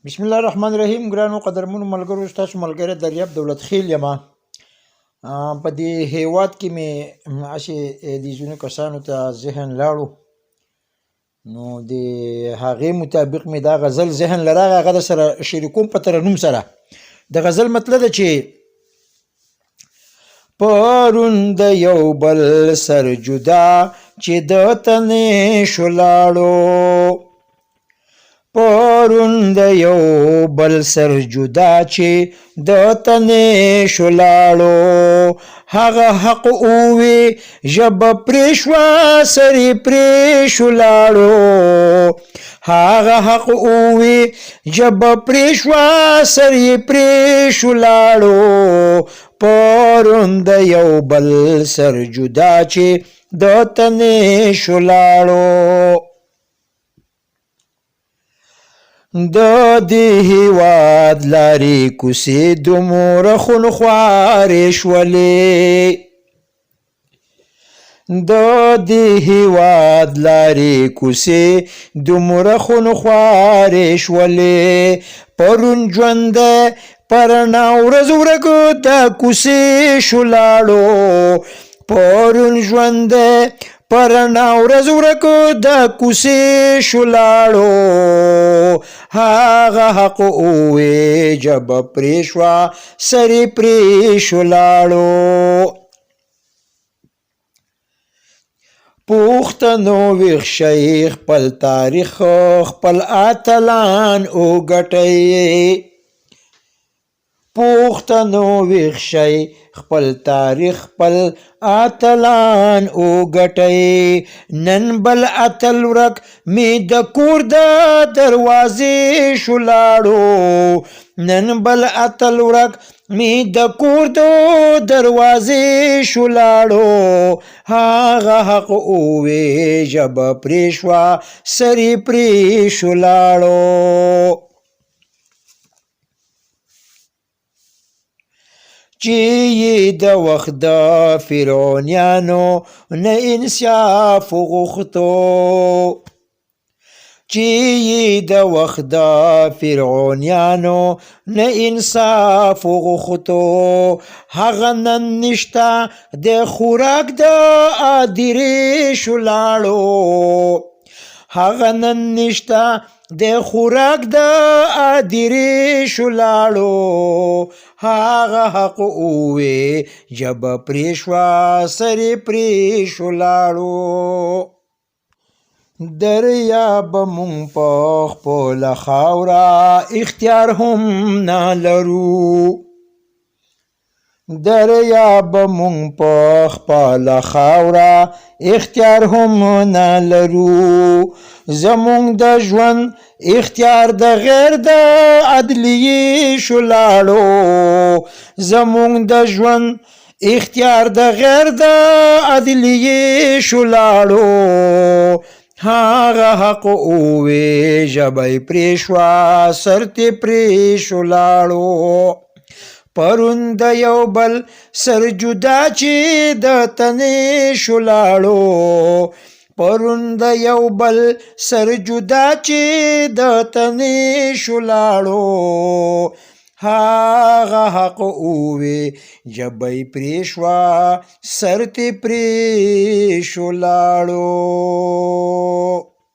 بسم الله الرحمن الرحیم. ګرانو قدرمنو ملګرو، ستاسو ملګری دریاب دولت خیل یم. په دې هیواد کې مې هسې د ځینو کسانو ته ذهن لاړو، نو د هغې مطابق مې دا غزل ذهن له راغی، هغه در سره شریکوم په ترنم سره. د غزل مطلب ده چې پرون د یو بل سر جدا چې د تنې شو لاړو، پرون د یو بل سر جدا چې د تنې شو لاړو، هغه حق اووې ژبه پرې شوه سر یې پرې شو لاړو، هغه حق اووې ژبه پرې شوه سر یې پرې شو لاړو، پرون د یو بل سر جدا چې د تنې شو لاړو. د دې هېواد لارې کوڅې دومره خونخوارې شولې، د دې هېواد لارې کوڅې دومره خونخوارې شولې، پرون ژوند پر رڼا ورځ ورک د کوڅې شو لاړو، پرون ژوند پر رڼا ورځ ورک د کوڅې شو لاړو، هغه حق اووې ژبه پرې شوه سر یې پرې شو لاړو. پښتنو ویښ شئ، خپل تاریخ خپل اتلان وګټئ، پښتنو ویښ شئ، خپل تاریخ خپل اتلان وګټئ، نن بل اتل ورک مې د کور د دروازې شو لاړو، نن بل اتل ورک مې د کور د دروازې شو لاړو، هغه حق اووې ژبه پرې شوه سر یې پرې شو لاړو. چې یې د وخت د فرعونیانو نه انصاف وغوښتو، چې یې د وخت د فرعونیانو نه انصاف وغوښتو، هغه نن نشته د خوراک د ادیرې شو لاړو، هغه نن نشته د خوراک د ادیرې شو لاړو، هغه حق اووې ژبه پرې شوه سر یې پرې شو لاړو. دریاب مونږ په خپله خاوره اختیار هم نه لرو، دریاب مونږ په خپله خاوره اختیار هم نه لرو، زمونږ د ژوند اختیار د غیر د عدلیې شو لاړو، زمونږ د ژوند اختیار د غیر د عدلیې شو لاړو، هغه حق اووې ژبه یې پرې شوه سر ترې پرې شو لاړو، پرون د یو بل سر جدا چې د تنې شو لاړو، پرون د یو بل سر جدا چې د تنې شو لاړو، هغه حق اووې ژبه یې پرې شوه سر ترې پرې شو لاړو.